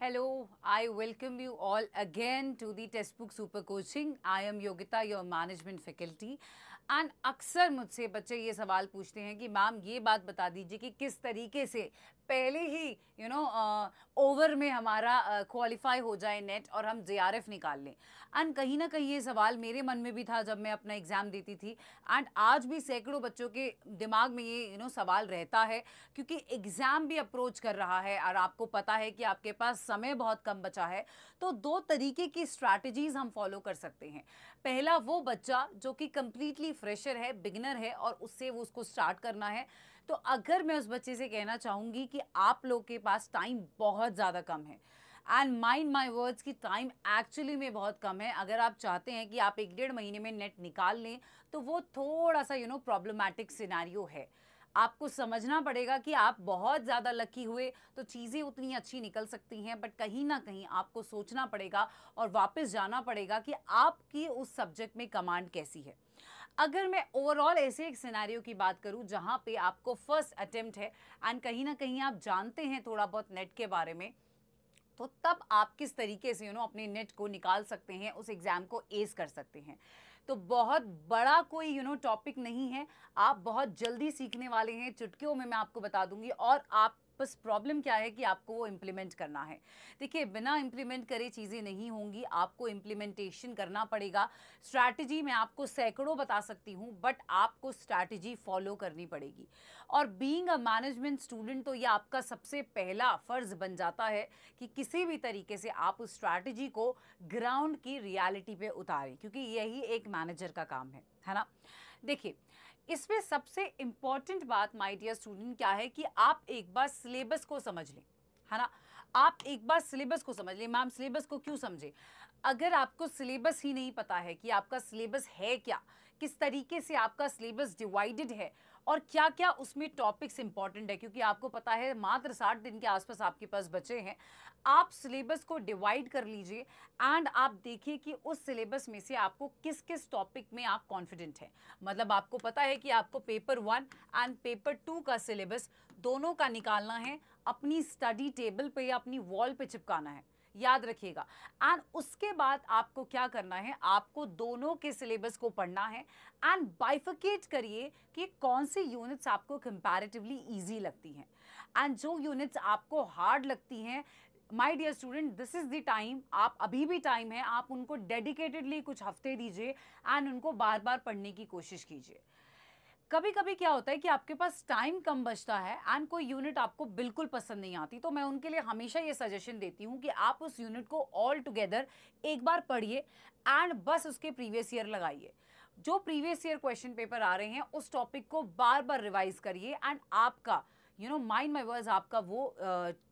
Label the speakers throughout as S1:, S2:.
S1: Hello, I welcome you all again to the Textbook Super Coaching. I am Yogita, your management faculty. And अक्सर मुझसे बच्चे ये सवाल पूछते हैं कि मैम ये बात बता दीजिए कि किस तरीके से पहले ही ओवर में हमारा क्वालिफाई हो जाए नेट और हम जेआरएफ निकाल लें। एंड कहीं ना कहीं ये सवाल मेरे मन में भी था जब मैं अपना एग्ज़ाम देती थी। एंड आज भी सैकड़ों बच्चों के दिमाग में ये सवाल रहता है, क्योंकि एग्ज़ाम भी अप्रोच कर रहा है और आपको पता है कि आपके पास समय बहुत कम बचा है। तो दो तरीके की स्ट्रैटेजीज हम फॉलो कर सकते हैं। पहला, वो बच्चा जो कि कंप्लीटली फ्रेशर है, बिगिनर है और उससे वो उसको स्टार्ट करना है। तो अगर मैं उस बच्चे से कहना चाहूँगी कि आप लोग के पास टाइम बहुत ज़्यादा कम है, एंड माइंड माई वर्ड्स की टाइम एक्चुअली में बहुत कम है। अगर आप चाहते हैं कि आप 1-1.5 महीने में नेट निकाल लें तो वो थोड़ा सा प्रॉब्लमैटिक सिनेरियो है। आपको समझना पड़ेगा कि आप बहुत ज़्यादा लकी हुए तो चीज़ें उतनी अच्छी निकल सकती हैं, बट कहीं ना कहीं आपको सोचना पड़ेगा और वापस जाना पड़ेगा कि आपकी उस सब्जेक्ट में कमांड कैसी है। अगर मैं ओवरऑल ऐसे एक सिनेरियो की बात करूं जहां पे आपको फर्स्ट अटेम्प्ट है एंड कहीं ना कहीं आप जानते हैं थोड़ा बहुत नेट के बारे में, तो तब आप किस तरीके से अपने नेट को निकाल सकते हैं, उस एग्ज़ाम को एस कर सकते हैं। तो बहुत बड़ा कोई टॉपिक नहीं है, आप बहुत जल्दी सीखने वाले हैं, चुटकियों में मैं आपको बता दूंगी। और आप बस प्रॉब्लम क्या है कि आपको वो इम्प्लीमेंट करना है। देखिए, बिना इम्प्लीमेंट करे चीज़ें नहीं होंगी, आपको इम्प्लीमेंटेशन करना पड़ेगा। स्ट्रैटेजी मैं आपको सैकड़ों बता सकती हूँ, बट आपको स्ट्रैटेजी फॉलो करनी पड़ेगी। और बीइंग अ मैनेजमेंट स्टूडेंट तो ये आपका सबसे पहला फ़र्ज़ बन जाता है कि किसी भी तरीके से आप उस स्ट्रैटेजी को ग्राउंड की रियलिटी पे उतारें, क्योंकि यही एक मैनेजर का काम है ना। देखिए, इसमें सबसे इम्पॉर्टेंट बात माय डियर स्टूडेंट क्या है कि आप एक बार सिलेबस को समझ लें, है ना। आप एक बार सिलेबस को समझ लें। मैम, सिलेबस को क्यों समझे? अगर आपको सिलेबस ही नहीं पता है कि आपका सिलेबस है क्या, किस तरीके से आपका सिलेबस डिवाइडेड है और क्या क्या उसमें टॉपिक्स इंपॉर्टेंट है, क्योंकि आपको पता है मात्र 60 दिन के आसपास आपके पास बचे हैं। आप सिलेबस को डिवाइड कर लीजिए एंड आप देखिए कि उस सिलेबस में से आपको किस किस टॉपिक में आप कॉन्फिडेंट हैं। मतलब आपको पता है कि आपको पेपर 1 एंड पेपर 2 का सिलेबस दोनों का निकालना है, अपनी स्टडी टेबल पे या अपनी वॉल पे चिपकाना है, याद रखिएगा। एंड उसके बाद आपको क्या करना है, आपको दोनों के सिलेबस को पढ़ना है एंड बाइफिकेट करिए कि कौन सी यूनिट्स आपको कंपैरेटिवली इजी लगती हैं एंड जो यूनिट्स आपको हार्ड लगती हैं। My dear student, this is the time, आप अभी भी टाइम है, आप उनको डेडिकेटेडली कुछ हफ्ते दीजिए एंड उनको बार बार पढ़ने की कोशिश कीजिए। कभी कभी क्या होता है कि आपके पास टाइम कम बचता है एंड कोई यूनिट आपको बिल्कुल पसंद नहीं आती, तो मैं उनके लिए हमेशा ये सजेशन देती हूँ कि आप उस यूनिट को ऑल टुगेदर एक बार पढ़िए एंड बस उसके प्रीवियस ईयर लगाइए। जो प्रीवियस ईयर क्वेश्चन पेपर आ रहे हैं उस टॉपिक को बार बार रिवाइज करिए एंड आपका माइंड माय वर्ड्स, आपका वो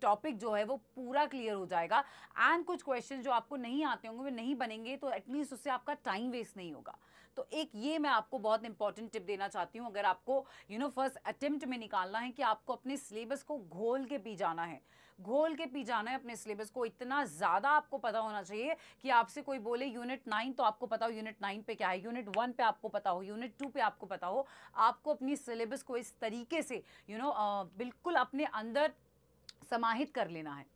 S1: टॉपिक जो है वो पूरा क्लियर हो जाएगा। एंड कुछ क्वेश्चन जो आपको नहीं आते होंगे वो नहीं बनेंगे, तो एटलीस्ट उससे आपका टाइम वेस्ट नहीं होगा। तो एक ये मैं आपको बहुत इंपॉर्टेंट टिप देना चाहती हूँ। अगर आपको फर्स्ट अटेम्प्ट में निकालना है कि आपको अपने सिलेबस को घोल के पी जाना है, घोल के पी जाना है अपने सिलेबस को, इतना ज़्यादा आपको पता होना चाहिए कि आपसे कोई बोले यूनिट 9 तो आपको पता हो यूनिट 9 पे क्या है, यूनिट 1 पे आपको पता हो, यूनिट 2 पे आपको पता हो। आपको अपनी सिलेबस को इस तरीके से बिल्कुल अपने अंदर समाहित कर लेना है।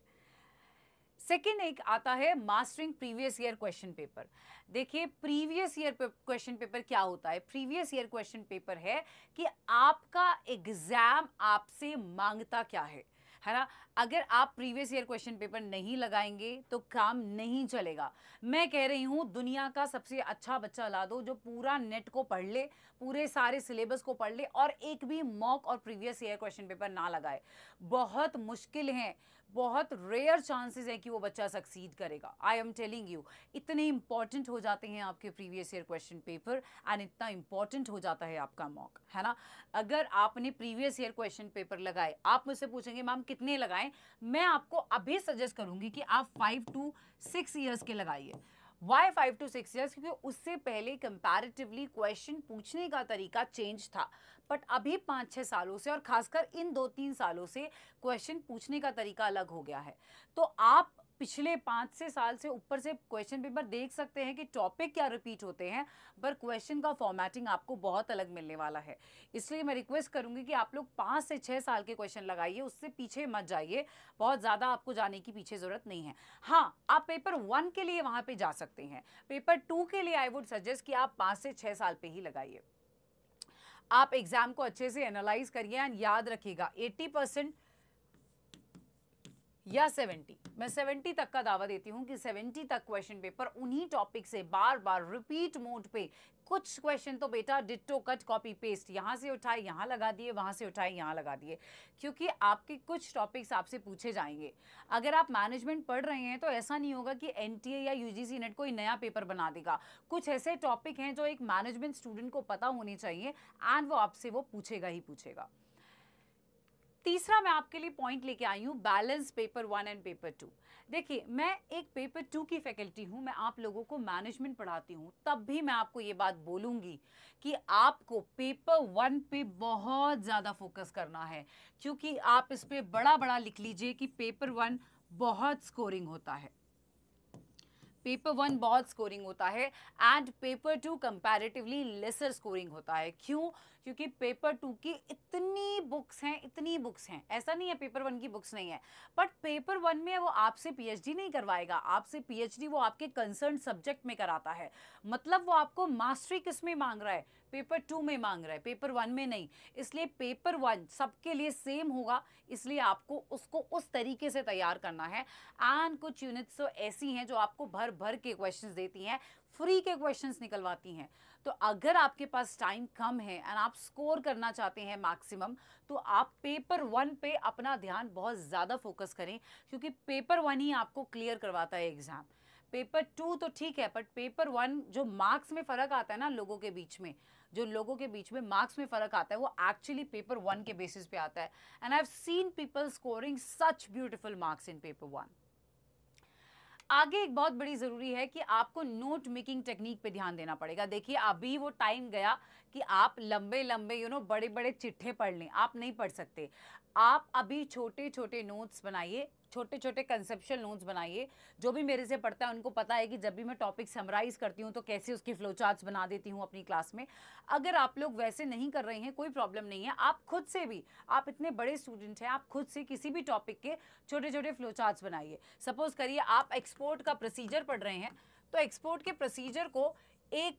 S1: सेकेंड एक आता है mastering previous year question paper. देखिए, प्रीवियस ईयर क्वेश्चन पेपर क्या होता है? प्रीवियस ईयर क्वेश्चन पेपर है कि आपका एग्जाम आपसे मांगता क्या है ना। अगर आप प्रीवियस ईयर क्वेश्चन पेपर नहीं लगाएंगे तो काम नहीं चलेगा। मैं कह रही हूँ, दुनिया का सबसे अच्छा बच्चा ला दो जो पूरा नेट को पढ़ ले, पूरे सारे सिलेबस को पढ़ ले और एक भी मॉक और प्रीवियस ईयर क्वेश्चन पेपर ना लगाए। बहुत मुश्किल है, बहुत रेयर चांसेस है कि वो बच्चा सक्सीड करेगा। आई एम टेलिंग यू, इतने इंपॉर्टेंट हो जाते हैं आपके previous year question paper and इतना इंपॉर्टेंट हो जाता है आपका मॉक, है ना। अगर आपने प्रीवियस ईयर क्वेश्चन पेपर लगाए, आप मुझसे पूछेंगे मैम कितने लगाएं, मैं आपको अभी सजेस्ट करूंगी कि आप 5 to 6 ईयर्स के लगाइए। Why 5 to 6 years? क्योंकि उससे पहले कंपैरेटिवली क्वेश्चन पूछने का तरीका चेंज था। बट अभी 5-6 सालों से और खासकर इन 2-3 सालों से क्वेश्चन पूछने का तरीका अलग हो गया है। तो आप पिछले 5 से साल से ऊपर से क्वेश्चन पेपर देख सकते हैं कि टॉपिक क्या रिपीट होते हैं, पर क्वेश्चन का फॉर्मेटिंग आपको बहुत अलग मिलने वाला है। इसलिए मैं रिक्वेस्ट करूंगी कि आप लोग 5 से 6 साल के क्वेश्चन लगाइए, उससे पीछे मत जाइए, बहुत ज़्यादा आपको जाने की पीछे ज़रूरत नहीं है। हाँ, आप पेपर 1 के लिए वहाँ पे जा सकते हैं। पेपर 2 के लिए आई वुड सजेस्ट कि आप 5 से 6 साल पे ही लगाइए। आप एग्जाम को अच्छे से एनालाइज करिए एंड याद रखिएगा 80% या 70, मैं 70 तक का दावा देती हूं कि 70 तक क्वेश्चन पेपर उन्हीं टॉपिक से बार बार रिपीट मोड पे, कुछ क्वेश्चन तो बेटा डिट्टो कट कॉपी पेस्ट, यहां से उठाए यहां लगा दिए, वहां से उठाए यहां लगा दिए, क्योंकि आपके कुछ टॉपिक्स आपसे पूछे जाएंगे। अगर आप मैनेजमेंट पढ़ रहे हैं तो ऐसा नहीं होगा कि एनटीए या यूजीसी नेट कोई नया पेपर बना देगा। कुछ ऐसे टॉपिक हैं जो एक मैनेजमेंट स्टूडेंट को पता होने चाहिए एंड वो आपसे वो पूछेगा ही पूछेगा। तीसरा मैं आपके लिए पॉइंट लेके आई हूँ बैलेंस पेपर 1 एंड पेपर 2। देखिए, मैं एक पेपर 2 की फैकल्टी हूँ, मैं आप लोगों को मैनेजमेंट पढ़ाती हूँ, तब भी मैं आपको ये बात बोलूँगी कि आपको पेपर 1 पे बहुत ज़्यादा फोकस करना है, क्योंकि आप इस पे बड़ा बड़ा लिख लीजिए कि पेपर 1 बहुत स्कोरिंग होता है। पेपर 1 बहुत स्कोरिंग होता है and paper 2 comparatively lesser scoring होता है। क्यों? क्योंकि पेपर 2 की इतनी बुक्स हैं, ऐसा नहीं है पेपर 1 की बुक्स नहीं है, बट पेपर 1 में वो आपसे पीएचडी नहीं करवाएगा, आपसे पीएचडी वो आपके कंसर्न सब्जेक्ट में कराता है। मतलब वो आपको मास्टरी किस में मांग रहा है? पेपर 2 में मांग रहा है, पेपर 1 में नहीं। इसलिए पेपर 1 सबके लिए सेम होगा, इसलिए आपको उसको उस तरीके से तैयार करना है। एंड कुछ यूनिट्स तो ऐसी हैं जो आपको भर भर के क्वेश्चंस देती हैं, फ्री के क्वेश्चंस निकलवाती हैं। तो अगर आपके पास टाइम कम है एंड आप स्कोर करना चाहते हैं मैक्सिमम, तो आप पेपर 1 पे अपना ध्यान बहुत ज़्यादा फोकस करें, क्योंकि पेपर 1 ही आपको क्लियर करवाता है एग्जाम। पेपर 2 तो ठीक है, बट पेपर 1 जो मार्क्स में फ़र्क आता है ना लोगों के बीच में, जो लोगों के बीच में मार्क्स में फ़र्क आता है, वो एक्चुअली पेपर 1 के बेसिस पे आता है। And I have seen people scoring such beautiful marks in paper 1। आगे एक बहुत बड़ी ज़रूरी है कि आपको नोट मेकिंग टेक्निक पे ध्यान देना पड़ेगा। देखिए, अभी वो टाइम गया कि आप लंबे लंबे बड़े बड़े चिट्ठे पढ़ लें, आप नहीं पढ़ सकते। आप अभी छोटे छोटे नोट्स बनाइए, छोटे छोटे कंसेप्चुअल नोट्स बनाइए। जो भी मेरे से पढ़ता है उनको पता है कि जब भी मैं टॉपिक समराइज करती हूँ तो कैसे उसकी फ्लो चार्ट्स बना देती हूँ अपनी क्लास में। अगर आप लोग वैसे नहीं कर रहे हैं, कोई प्रॉब्लम नहीं है, आप खुद से भी, आप इतने बड़े स्टूडेंट हैं, आप खुद से किसी भी टॉपिक के छोटे छोटे फ्लो चार्ट्स बनाइए। सपोज करिए आप एक्सपोर्ट का प्रोसीजर पढ़ रहे हैं, तो एक्सपोर्ट के प्रोसीजर को एक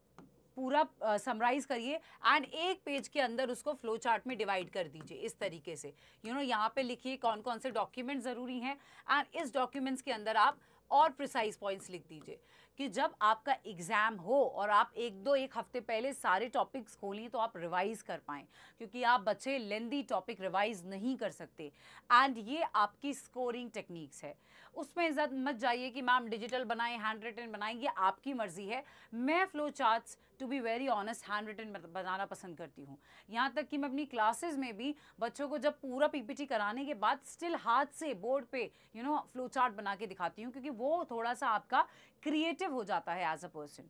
S1: पूरा समराइज करिए एंड एक पेज के अंदर उसको फ्लो चार्ट में डिवाइड कर दीजिए इस तरीके से। यहाँ पे लिखिए कौन कौन से डॉक्यूमेंट ज़रूरी हैं एंड इस डॉक्यूमेंट्स के अंदर आप और प्रिसाइज पॉइंट्स लिख दीजिए कि जब आपका एग्जाम हो और आप एक हफ्ते पहले सारे टॉपिक्स खोलें तो आप रिवाइज कर पाएँ, क्योंकि आप बच्चे लेंदी टॉपिक रिवाइज नहीं कर सकते। एंड ये आपकी स्कोरिंग टेक्निक्स है, उसमें मत जाइए कि मैम डिजिटल बनाएं, हैंड रिटन बनाएं, ये आपकी मर्जी है। मैं flow charts to be very honest hand written बनाना पसंद करती हूँ। यहाँ तक कि मैं अपनी क्लासेस में भी बच्चों को जब पूरा पीपीटी कराने के बाद स्टिल हाथ से बोर्ड पे फ्लो चार्ट बना के दिखाती हूँ, क्योंकि वो थोड़ा सा आपका क्रिएटिव हो जाता है एज अ पर्सन।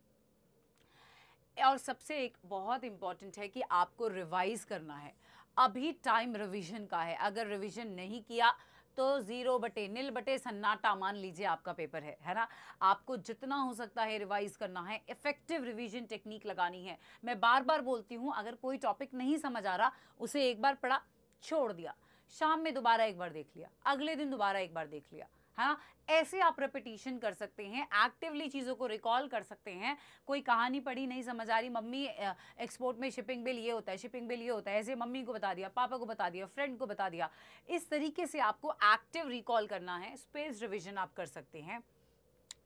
S1: और सबसे एक बहुत इंपॉर्टेंट है कि आपको रिवाइज करना है। अभी टाइम रिवीजन का है, अगर रिवीजन नहीं किया तो 0/0 सन्नाटा मान लीजिए आपका पेपर है ना। आपको जितना हो सकता है रिवाइज करना है, इफेक्टिव रिवीजन टेक्निक लगानी है। मैं बार बार बोलती हूँ, अगर कोई टॉपिक नहीं समझ आ रहा, उसे एक बार पढ़ा, छोड़ दिया, शाम में दोबारा एक बार देख लिया, अगले दिन दोबारा एक बार देख लिया, है ना। ऐसे आप रेपिटेशन कर सकते हैं, एक्टिवली चीज़ों को रिकॉल कर सकते हैं। कोई कहानी पढ़ी, नहीं समझ आ रही, मम्मी एक्सपोर्ट में शिपिंग बिल ये होता है, शिपिंग बिल ये होता है, ऐसे मम्मी को बता दिया, पापा को बता दिया, फ्रेंड को बता दिया। इस तरीके से आपको एक्टिव रिकॉल करना है, स्पेस रिविजन आप कर सकते हैं।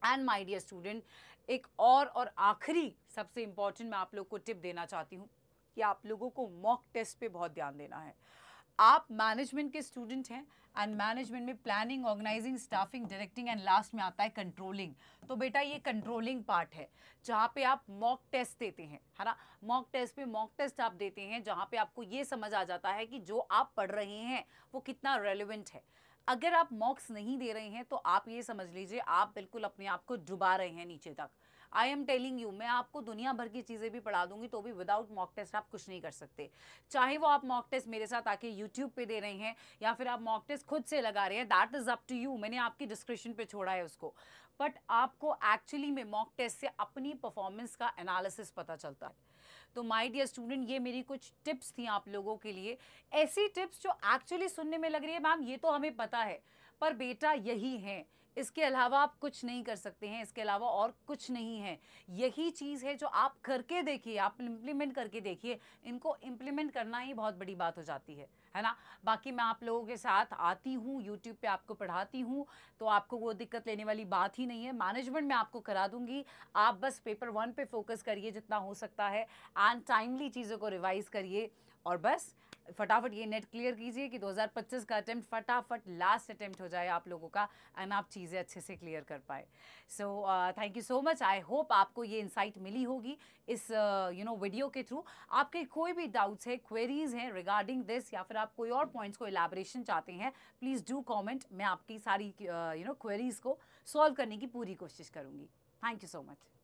S1: एंड माय डियर स्टूडेंट, एक और आखिरी सबसे इंपॉर्टेंट मैं आप लोग को टिप देना चाहती हूँ कि आप लोगों को मॉक टेस्ट पे बहुत ध्यान देना है। आप मैनेजमेंट के स्टूडेंट हैं एंड मैनेजमेंट में planning, organising, staffing, directing and last में आता है कंट्रोलिंग। तो बेटा ये कंट्रोलिंग पार्ट है जहाँ पे आप मॉक टेस्ट देते हैं, है ना। मॉक टेस्ट आप देते हैं जहाँ पे आपको ये समझ आ जाता है कि जो आप पढ़ रहे हैं वो कितना रेलिवेंट है। अगर आप मॉक्स नहीं दे रहे हैं तो आप ये समझ लीजिए आप बिल्कुल अपने आप को डुबा रहे हैं नीचे तक। आई एम टेलिंग यू, मैं आपको दुनिया भर की चीज़ें भी पढ़ा दूंगी तो भी विदाउट मॉक टेस्ट आप कुछ नहीं कर सकते। चाहे वो आप मॉक टेस्ट मेरे साथ आके यूट्यूब पे दे रहे हैं या फिर आप मॉक टेस्ट खुद से लगा रहे हैं, that is up to you, मैंने आपकी डिस्क्रिप्शन पे छोड़ा है उसको। बट आपको एक्चुअली में मॉक टेस्ट से अपनी परफॉर्मेंस का एनालिसिस पता चलता है। तो माय डियर स्टूडेंट, ये मेरी कुछ टिप्स थी आप लोगों के लिए, ऐसी टिप्स जो एक्चुअली सुनने में लग रही है मैम ये तो हमें पता है, पर बेटा यही है, इसके अलावा आप कुछ नहीं कर सकते हैं, इसके अलावा और कुछ नहीं है। यही चीज़ है जो आप करके देखिए, आप इम्प्लीमेंट करके देखिए, इनको इम्प्लीमेंट करना ही बहुत बड़ी बात हो जाती है ना। बाकी मैं आप लोगों के साथ आती हूँ, यूट्यूब पे आपको पढ़ाती हूँ, तो आपको वो दिक्कत लेने वाली बात ही नहीं है। मैनेजमेंट मैं आपको करा दूंगी, आप बस पेपर 1 पे फोकस करिए जितना हो सकता है, एंड टाइमली चीज़ों को रिवाइज करिए, और बस फटाफट ये नेट क्लियर कीजिए कि 2025 का अटेम्प्ट फटाफट लास्ट अटेम्प्ट हो जाए आप लोगों का, एंड आप चीज़ें अच्छे से क्लियर कर पाए। So thank you so much, I hope आपको ये इंसाइट मिली होगी इस वीडियो के थ्रू। आपके कोई भी डाउट्स है, क्वेरीज हैं रिगार्डिंग दिस, या फिर आप कोई और पॉइंट्स को इलेबोरेशन चाहते हैं, प्लीज़ डू कॉमेंट, मैं आपकी सारी क्वेरीज को सॉल्व करने की पूरी कोशिश करूँगी। Thank you so much.